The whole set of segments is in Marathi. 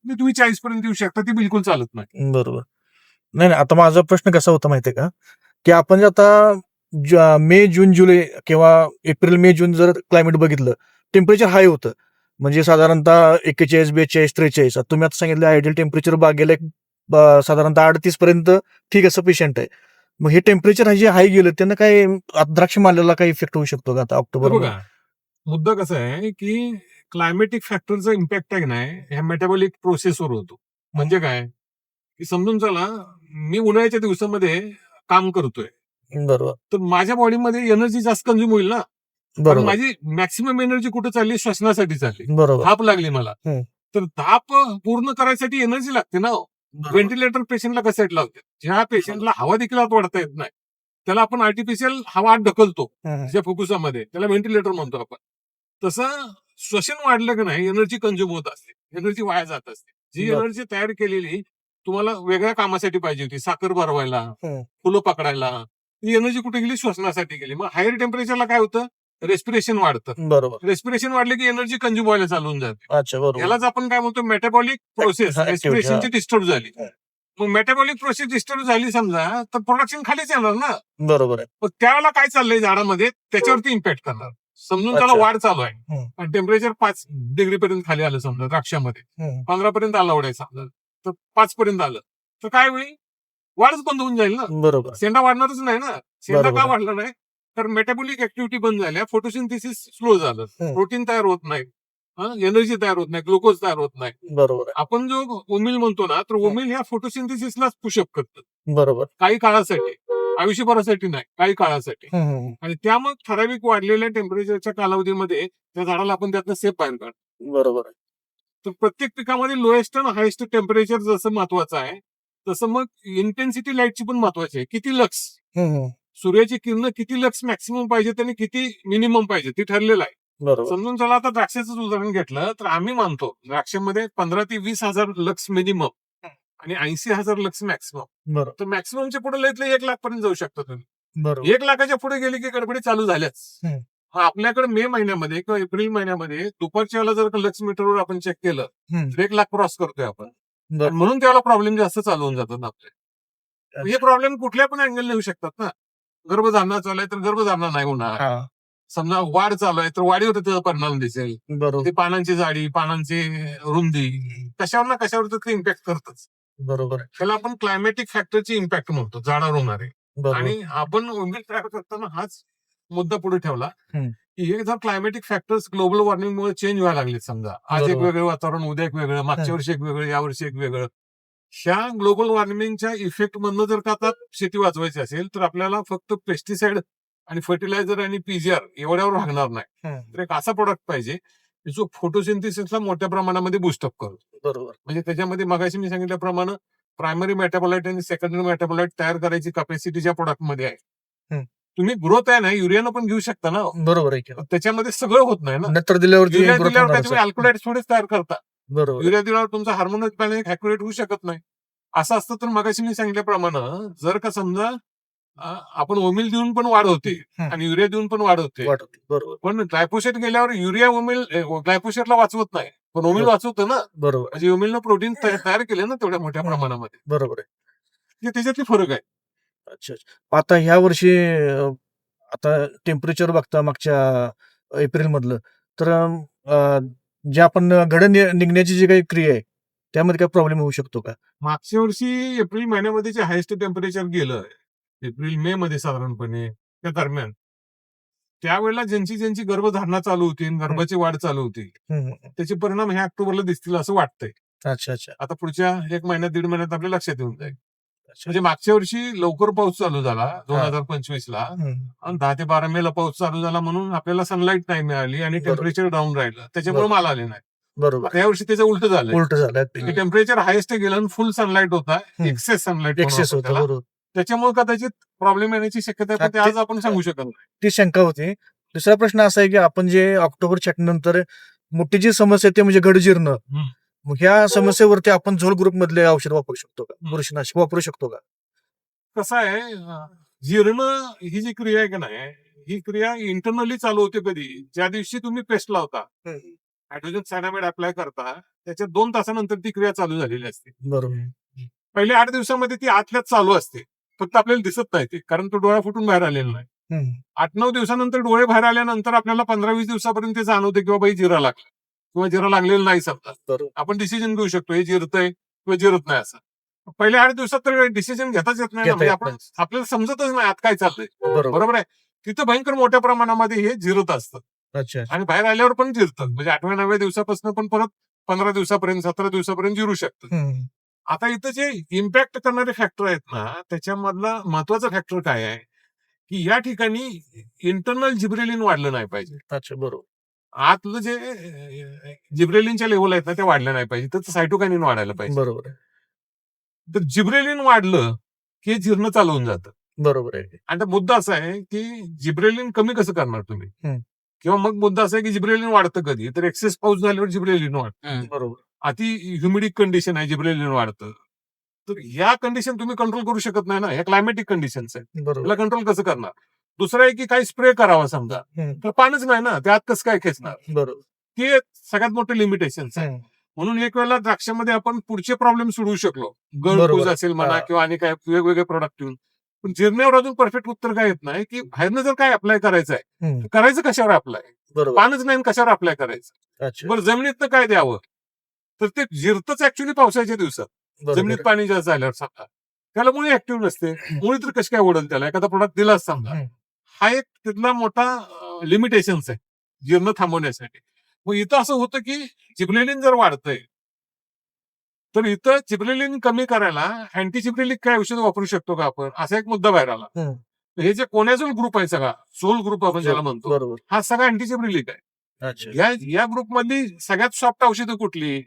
तुम्ही 40 पर्यंत येऊ शकता, ती बिलकुल चालत नाही. बरोबर. नाही, नाही. आता माझा प्रश्न कसा होता माहितीये का, की आपण जे आता मे, जून, जुलै किंवा एप्रिल, मे, जून जर क्लायमेट बघितलं, टेम्परेचर हाय होतं. म्हणजे साधारणतः 41, 42, 43. आता तुम्ही आता सांगितलं आयडियल टेम्परेचर बागेला एक साधारणतः 38 पर्यंत ठीक आहे, सफिशियंट आहे. मग हे टेम्परेचर जे हाय गेलं त्यानं काय द्राक्ष माल्याला काही इफेक्ट होऊ शकतो का आता तर ऑक्टोबरमध्ये? बघा, मुद्दा कसा आहे, की क्लायमेटिक फॅक्टरचा इम्पॅक्ट आहे नाही, ह्या मेटाबॉलिक प्रोसेसवर होतो. म्हणजे काय, की समजून चला, मी उन्हाळ्याच्या दिवसामध्ये काम करतोय, बरोबर, तर माझ्या बॉडीमध्ये एनर्जी जास्त कंझ्युम होईल ना. कारण बरोबर, माझी मॅक्सिमम एनर्जी कुठे चालली? श्वसनासाठी चालली. बरोबर. धाप लागली मला. हं. तर धाप पूर्ण करायसाठी एनर्जी लागते ना. बरोबर. व्हेंटिलेटर पेशंटला कशासाठी लावते? ज्या पेशंटला हवा देखील आत वाढता येत नाही, त्याला आपण आर्टिफिशियल हवा आत ढकलतो हं, ज्या फुफ्फुसामध्ये, त्याला व्हेंटिलेटर म्हणतो आपण. तसं श्वसन वाढलं की नाही, एनर्जी कंझ्युम होत असते, एनर्जी वाया जात असते. जी बरं. एनर्जी तयार केलेली तुम्हाला वेगळ्या कामासाठी पाहिजे होती, साखर भरवायला, हं. फुलं पकडायला, ती एनर्जी कुठे गेली? श्वसनासाठी गेली. मग हायर टेम्परेचरला काय होतं? रेस्पिरेशन वाढतं. बरोबर. रेस्पिरेशन वाढले की एनर्जी कंझ्युम व्हायला चालू होऊन जाते. अच्छा, बरोबर. यालाच आपण काय म्हणतो? Metabolic process, activity. रेस्पिरेशनची डिस्टर्ब झाली. हं. मग मेटाबॉलिक प्रोसेस डिस्टर्ब झाली समजा, तर प्रोडक्शन खालीच येणार ना. बरोबर आहे. मग त्यावेळेला काय चाललंय झाडामध्ये, त्याच्यावरती इम्पॅक्ट करणार. समजून त्याला अच्छा. वाढ चालू आहे हं. आणि टेम्परेचर 5 डिग्री पर्यंत खाली आलं समजा द्राक्षामध्ये, हं. 15 पर्यंत आला आहे समजा, तर 5 पर्यंत आलं, तर काय होईल? वाढच बंद होऊन जाईल ना. बरोबर. शेंडा वाढणारच नाही ना. शेंडा बरोबर का आहे. वाढला नाही? तर मेटाबॉलिक ऍक्टिव्हिटी बंद झाल्या, फोटोसिंथेसिस स्लो झालं, हं. प्रोटीन तयार होत नाही, एनर्जी तयार होत नाही, ग्लुकोज तयार होत नाही. बरोबर आहे. आपण जो ओमिल म्हणतो ना, तर ओमिल ह्या फोटोसिंथेसिसलाच पुशअप करतं. बरोबर. काही काळासाठी, आयुष्यभरासाठी नाही, काही काळासाठी. हं, हं, हं. आणि त्या मग ठराविक वाढलेल्या टेम्परेचरच्या कालावधीमध्ये त्या झाडाला आपण त्यातनं सेफ बाहेर काढतो. बरोबर आहे. तर प्रत्येक पिकामध्ये लोएस्ट आणि हायेस्ट टेम्परेचर जसं महत्वाचं आहे, तसं मग इंटेन्सिटी लाईटची पण महत्वाची आहे. किती लक्स, हं, हं. सूर्याची किरण किती लक्स मॅक्सिमम पाहिजे आणि किती मिनिमम पाहिजे, ते ठरलेलं आहे. बरोबर. समजून चला, आता द्राक्षाचं उदाहरण घेतलं तर आम्ही मानतो द्राक्षामध्ये 15 ते 20,000 लक्स मिनिमम आणि 80,000 लक्स मॅक्सिमम. बरोबर. तर मॅक्सिममच्या पुढे लयतले 1 लाख पर्यंत जाऊ शकता तुम्ही. बरोबर. 1 लाखाच्या पुढे गेले की गडबडी चालू झाल्याच. हं. आपल्याकडे मे महिन्यामध्ये किंवा एप्रिल महिन्यामध्ये दुपारच्या वेळेला जर लक्स मीटरवर आपण चेक केलं, हं. तर 1 लाख क्रॉस करतोय आपण. बरोबर. आणि म्हणून त्याला प्रॉब्लेम जास्त चालू होऊन जातात आपले. हे अच्छा. प्रॉब्लेम कुठल्या पण अँगल येऊ शकतात ना. गर्भधारणा चालू आहे तर गर्भधारणा नाही होणार. हां. समजा वाढ चालू आहे तर वाढीवर त्याचा परिणाम दिसेल. बरोबर. ते पानांची जाडी, पानांची रुंदी, कशावर ना कशावर तर ते इम्पॅक्ट करतच. बरोबर आहे. त्याला आपण क्लायमॅटिक फॅक्टरची इम्पॅक्ट म्हणतो, झाडावर होणारे. बरोबर. आणि आपण ओमिल तयार करताना हाच मुद्दा पुढे ठेवला, हं. की हे जर क्लायमॅटिक फॅक्टर्स ग्लोबल वॉर्मिंगमुळे चेंज व्हायला लागले, समजा आज एक बरोबर. वेगळं वातावरण, उद्या एक वेगळं, मागच्या वर्षी एक वेगळं, यावर्षी एक वेगळं. ह्या ग्लोबल वॉर्मिंगच्या इफेक्ट मधनं जर का आता शेती वाचवायची असेल, तर आपल्याला फक्त पेस्टिसाइड आणि फर्टिलायझर आणि पीजीआर एवढ्यावर भागणार नाही. हं. तर एक असा प्रोडक्ट पाहिजे जो फोटोसिंथेसिसला मोठ्या प्रमाणामध्ये बुस्टअप करतो. बरोबर. म्हणजे त्याच्यामध्ये मगाशी मी सांगितल्याप्रमाणे प्रायमरी मेटाबोलाइट आणि सेकंडरी मेटाबोलाइट तयार करायची कॅपॅसिटी ज्या प्रोडक्टमध्ये आहे, हं. तुम्ही ग्रोथ आहे ना, युरियानं पण घेऊ शकता ना. बरोबर आहे की. त्याच्यामध्ये सगळं होत नाही ना. नंतर दिल्यावरती युरिया ग्रोथ दिल्यावर काय होणारच तुम्ही आहे. अल्कोलाइट थोडेच तयार करता. बरोबर आहे. युरिया दिल्यावर तुमचा हार्मोनल बॅलन्स ऍक्युरेट होऊ शकत नाही. असं असतं तर मगाशी मी सांगितल्याप्रमाणे जर का समजा आपण ओमिल देऊन पण वाढ होते हं. आणि युरिया देऊन पण वाढ होते, वाटतं. बरोबर. पण ग्लायफोसेट गेल्यावर युरिया ओमिल ग्लायफोसेटला वाचवत नाही, पण ओमिल वाचवतं ना. बरोबर आहे. म्हणजे ओमिलनं प्रोटीन तयार केले ना तेवढ्या मोठ्या हं. प्रमाणामध्ये. बरोबर आहे. हे त्याच्यातली फरक आहे. अच्छा, अच्छा. आता ह्या वर्षी आता टेम्परेचर बघता मागच्या एप्रिलमधलं, तर जे आपण घडं निघण्याची जी काही क्रिया आहे, त्यामध्ये काही प्रॉब्लेम होऊ शकतो का? मागच्या वर्षी एप्रिल महिन्यामध्ये जे हायेस्ट टेम्परेचर गेलं, एप्रिल मे मध्ये साधारणपणे त्या दरम्यान, त्यावेळेला ज्यांची ज्यांची गर्भधारणा चालू होती आणि गर्भाची वाढ चालू होती, हं, हं. त्याचे परिणाम ह्या ऑक्टोबरला दिसतील असं वाटतंय. अच्छा, अच्छा. आता पुढच्या 1 महिन्यात 1.5 महिन्यात आपल्या लक्षात येऊन जाईल. अच्छा. म्हणजे मागच्या वर्षी लवकर पाऊस चालू झाला हां. 2025 ला, हं. आणि 10 ते 12 मे ला पाऊस चालू झाला म्हणून आपल्याला सनलाईट नाही मिळाली आणि बरोबर. टेम्परेचर डाऊन राहिलं, त्याच्यामुळे बरोबर. माल आले नाही. बरोबर. आता यावर्षी त्याचं उलट झालंय. उलट झालं अगदी. टेम्परेचर हायेस्ट गेलं आणि फुल सनलाईट होता, हं. एक्सेस सनलाईट एक्सेस होतं. त्याला. बरोबर. त्याच्यामुळे कदाचित प्रॉब्लेम येण्याची शक्यता आहे, पण ते आज आपण सांगू शकत नाही. ती शंका होती. दुसरा प्रश्न असा आहे की आपण जे ऑक्टोबरच्या नंतर मोठी जी समस्या आहे ती म्हणजे घडजीर्ण. मग ह्या समस्येवरती आपण झोल ग्रुप मधले औषध वापरू शकतो का? बुरशीनाशक वापरू शकतो का? कसं आहे, जीर्ण ही जी क्रिया आहे की नाही, ही क्रिया इंटरनली चालू होते कधी, ज्या दिवशी तुम्ही पेस्ट लावता, हं. हायड्रोजन सायनामाइड अप्लाय करता, त्याच्या 2 तासानंतर ती क्रिया चालू झालेली असते. बरोबर. पहिल्या 8 दिवसामध्ये ती आतल्यात चालू असते, फक्त आपल्याला दिसत नाही ते, कारण तो डोळा फुटून बाहेर आलेला नाही. हम्म. 8-9 दिवसानंतर डोळे बाहेर आल्यानंतर आपल्याला 15-20 दिवसापर्यंत ते जाणवते की बाबा हे जिरा लागला किंवा जिरा लागलेला नाही समजा. बरोबर. आपण डिसिजन घेऊ शकतो हे जिरतंय किंवा जिरत नाही असं. पहिल्या 8 दिवसात तर डिसिजन घेताच येत नाही ना, घेता म्हणजे येत आपण नाही. आपल्याला समजतच नाही आत काय चाललंय. बरोबर. बरोबर आहे. तिथं भयंकर मोठ्या प्रमाणामध्ये हे जिरत असतं अच्छा. आणि बाहेर आल्यावर पण जिरतं. म्हणजे 8व्या-9व्या दिवसापासून पण परत 15 दिवसापर्यंत 17 दिवसापर्यंत जिरू शकतं. हम्म. आता इथं जे इम्पॅक्ट करणारे फॅक्टर आहेत ना, त्याच्यामधला महत्वाचा फॅक्टर काय आहे की या ठिकाणी इंटरनल जिब्रेलिन वाढलं नाही पाहिजे. अच्छा. बरोबर. आतलं जे जिब्रेलिनच्या लेवल आहेत ना ते वाढल्या नाही पाहिजे, तर सायटोकायनिन वाढायला पाहिजे. बरोबर आहे. तर जिब्रेलिन वाढलं की हे जिरणं चालू होऊन जातं. बरोबर आहे. आणि आता मुद्दा असा आहे की जिब्रेलिन कमी कसं करणार तुम्ही, हम्म. किंवा मग मुद्दा असा आहे की जिब्रेलिन वाढतं कधी, तर एक्सेस पाऊस झाल्यावर जिब्रेलिन वाढतं. बरोबर. अति ह्युमिडिक कंडिशन आहे, जिब्रेलिन वाढतं. तर ह्या कंडिशन तुम्ही कंट्रोल करू शकत नाही ना, ह्या क्लायमॅटिक कंडिशन्स आहेत. बरोबर. त्याला कंट्रोल कसं करणार? दुसरं आहे की काही स्प्रे करावा समजा, हम्म. तर पाणीच नाही ना, त्यात कसं काय खेचणार? बरोबर. ते सगळ्यात मोठे लिमिटेशन्स आहे. हम्म. म्हणून एक वेळेला द्राक्षामध्ये आपण पुढचे प्रॉब्लेम सोडवू शकलो, गळकूज बरोबर. असेल म्हणा हा. किंवा आणि काय वेगवेगळे प्रोडक्ट येऊन. पण जिरण्यावर अजून परफेक्ट उत्तर काय येत नाही की बाहेरनं जर काय अप्लाय करायचं आहे, हम्म. करायचं कशावर अप्लाय? बरोबर. पाणच नाही आणि कशावर अप्लाय करायचं? अच्छा. बरं जमिनीतनं काय द्यावं? तर ते जिरतच ऍक्च्युली पावसाच्या दिवसात, बरोबर जमिनीत आहे. पाणी जास्त झाल्यावर समजा. त्याला मुळी ऍक्टिव्ह नसते, मुळी तर कशी काय ओढल त्याला, एखादा प्रोडक्ट दिलाच समजा. हम्म. हा एक तिथला मोठा लिमिटेशन्स आहे जिरणं थांबवण्यासाठी. मग इथं असं होतं की जिब्रेलिन जर वाढतंय, तर इथं जिब्रेलिन कमी करायला अँटी जिब्रेलिक काय औषध वापरू शकतो का आपण, असा एक मुद्दा बाहेर आला. हम्म. हे जे कोनॅझोल ग्रुप आहे सगळा, झोल ग्रुप आपण ज्याला म्हणतो, बरोबर. हा सगळा अँटी जिब्रेलिक आहे. अच्छा. या ग्रुपमधली सगळ्यात सॉफ्ट औषधं कुठली?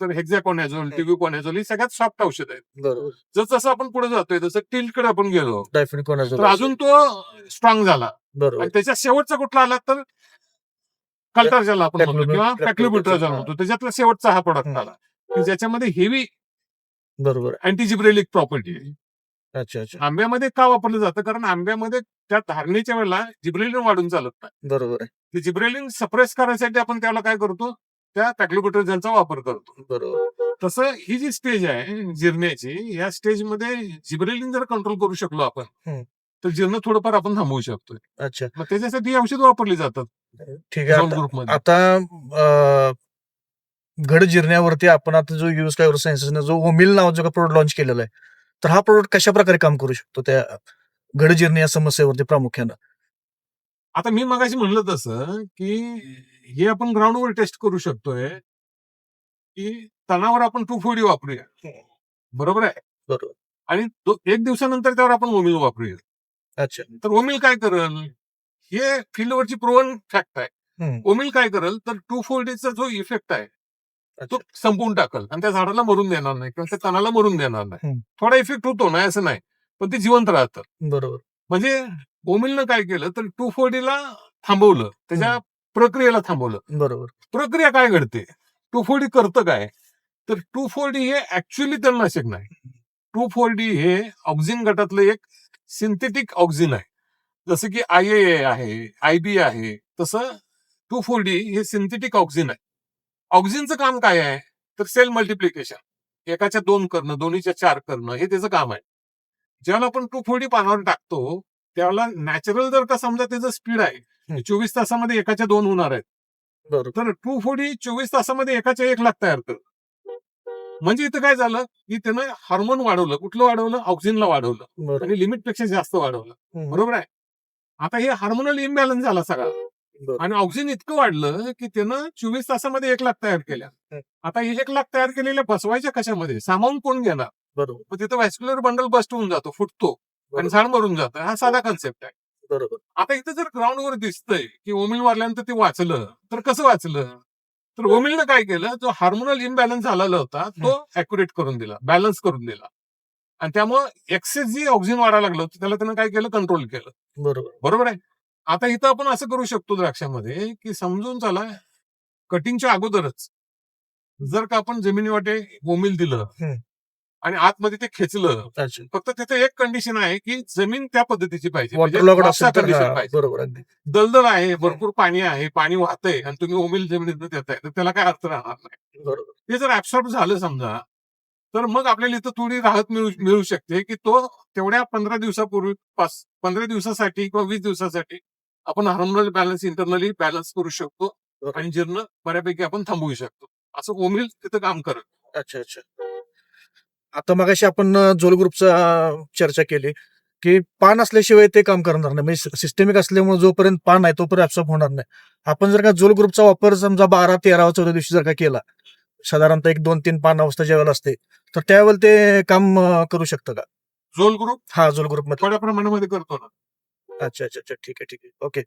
तर हेक्झाकोनॅझोल, टिब्युकोनॅझोल ही सगळ्यात सॉफ्ट औषध आहेत. बरोबर. जसं आपण पुढे जातोय तसं टिल्टकडे आपण गेलो डायफेनिकोनाझोल तर अजून तो स्ट्रॉंग झाला. बरोबर. आणि त्याच्या शेवटचा कुठला आला तर कल्टार्जल आपण म्हणतो किंवा पॅक्लोब्युट्राझोल हा. म्हणतो, त्याच्यातला शेवटचा हा प्रोडक्ट हम्म. आला की ज्याच्यामध्ये हेवी बरोबर. अँटीजिब्रेलिक प्रॉपर्टी आहे. अच्छा. अच्छा. आंब्यामध्ये का वापरलं जातं? कारण आंब्यामध्ये त्या धारणेच्या वेळेला जिब्रेलिन वाढून चालत नाही. बरोबर आहे. ते जिब्रेलिन सप्रेस करायसाठी आपण त्याला काय करतो, त्या पॅक्लोब्युट्राझोलचा वापर करतो. बरोबर. तसं ही जी स्टेज आहे जिरण्याची, या स्टेजमध्ये जिब्रेलिन जर कंट्रोल करू शकलो आपण, हम्म. तर जिरणं थोडंफार आपण थांबवू शकतोय. अच्छा. मग त्याच्यासाठी ही औषध वापरली जातात ठीक आहे. झोल ग्रुपमध्ये. आता घड जिरण्यावरती आपण आता जो यूज काय सायन्सेसने जो ओमिल नावाचा प्रोडक्ट लॉन्च केलेला आहे, तर हा प्रोडक्ट कशा प्रकारे काम करू शकतो त्या घड जिरणे या समस्येवरती प्रामुख्यानं? आता मी मगाशी म्हणलं तसं की हे आपण ग्राउंडवर टेस्ट करू शकतोय की तणावर आपण 2,4-D वापरूया, बरोबर आहे, बरोबर. आणि 1 दिवसानंतर त्यावर आपण ओमिल वापरूया. अच्छा. तर ओमिल काय करेल, हे फील्डवरची प्रोव्हन फॅक्ट आहे. हम्म. ओमिल काय करेल तर 2,4-Dचा जो इफेक्ट आहे तो अच्छा. संपवून टाकल आणि त्या झाडाला मरून देणार नाही किंवा त्या तणाला मरून देणार नाही. हम्म. थोडा इफेक्ट होतो नाही असं नाही, पण ते जिवंत राहतं. बरोबर. म्हणजे ओमिलनं काय केलं तर 2,4-Dला थांबवलं, त्याच्या प्रक्रियेला थांबवलं. बरोबर. प्रक्रिया काय घडते, 2,4-D करतं काय, तर 2,4-D हे ऍक्च्युअली तणनाशक नाही. 2,4-D हे ऑक्झिन गटातलं एक सिंथेटिक ऑक्झिन आहे. जसं की IAA आहे, IB आहे, तसं 2,4-D हे सिंथेटिक ऑक्झिन आहे. ऑक्झिनचं काम काय आहे तर सेल मल्टिप्लिकेशन, एकाच्या 2 करणं, दोन्हीच्या 4 करणं, हे त्याचं काम आहे. जेव्हा आपण 2,4-D पानावर टाकतो त्यावेळेला नॅचरल जर का समजा त्याचं स्पीड आहे 24 तासामध्ये एकाच्या 2 होणार आहेत, बरोबर. तर 2,4-D 24 तासामध्ये एकाच्या 1 लाख तयार करतं. म्हणजे इथं काय झालं की त्यानं हार्मोन वाढवलं, कुठलं वाढवलं, ऑक्झिनला वाढवलं बरोबर. आणि लिमिटपेक्षा जास्त वाढवलं. हम्म. बरोबर आहे. आता हे हार्मोनल इम्बॅलन्स झाला सगळा बरोबर. आणि ऑक्झिन इतकं वाढलं की त्यानं 24 तासामध्ये 1 लाख तयार केल्या. आता हे 1 लाख तयार केलेल्या बसवायच्या कशामध्ये, सामावून कोण घेणार? बरोबर. मग तिथं व्हॅस्क्युलर बंडल बस्ट होऊन जातो, फुटतो आणि झाड मरून जातं. हा साधा कन्सेप्ट आहे. बरोबर. आता इथं जर ग्राउंडवर दिसतंय की ओमिल मारल्यानंतर ते वाचलं, तर कसं वाचलं, तर ओमिलनं काय केलं, जो हार्मोनल इम्बॅलन्स झालेला होता तो अॅक्युरेट करून दिला, बॅलन्स करून दिला आणि त्यामुळे एक्सेस जी ऑक्झिन वाढायला लागलं होतं त्याला त्यानं काय केलं, कंट्रोल केलं. बरोबर. बरोबर आहे. आता इथं आपण असं करू शकतो द्राक्षामध्ये की समजून चला कटिंगच्या अगोदरच जर का आपण जमिनीवाटे ओमिल दिलं आणि आतमध्ये ते खेचलं. अच्छा. फक्त तिथे एक कंडिशन आहे की जमीन त्या पद्धतीची पाहिजे, म्हणजे वॉटरलॉगड असेल तर condition हा, पाहिजे. बरोबर अगदी. दलदल आहे, भरपूर पाणी आहे, पाणी वाहतंय आणि तुम्ही ओमिल जमिनीत देताय, तर त्याला काय अर्थ राहणार नाही. बरोबर. ते जर ऍब्सॉर्ब झालं समजा, तर मग आपल्याला इथं थोडी राहत मिळू शकते की तो तेवढ्या 15 दिवसासाठी किंवा 20 दिवसासाठी आपण हार्मोनल बॅलन्स इंटरनली बॅलन्स करू शकतो बरोबर. आणि जीर्ण बऱ्यापैकी आपण थांबवू शकतो. असं ओमिल तिथं काम करत. अच्छा, अच्छा. आता मगाशी आपण झोल ग्रुपचा चर्चा केली, की पान असल्याशिवाय ते काम करणार नाही. म्हणजे सिस्टमिक असल्यामुळे जोपर्यंत पान आहे तोपर्यंत ऍब्सॉर्ब होणार नाही. आपण जर का झोल ग्रुपचा वापर समजा 12, 13, 14 दिवशी जर का केला, साधारणतः 1, 2, 3 पान अवस्था ज्यावेळेला असते, तर त्यावेळेला ते काम करू शकतं का? झोल ग्रुप हा, झोल ग्रुपमध्ये. थोड्या प्रमाणामध्ये करतो ना. अच्छा, अच्छा, अच्छा. ठीक आहे, ठीक आहे. ओके.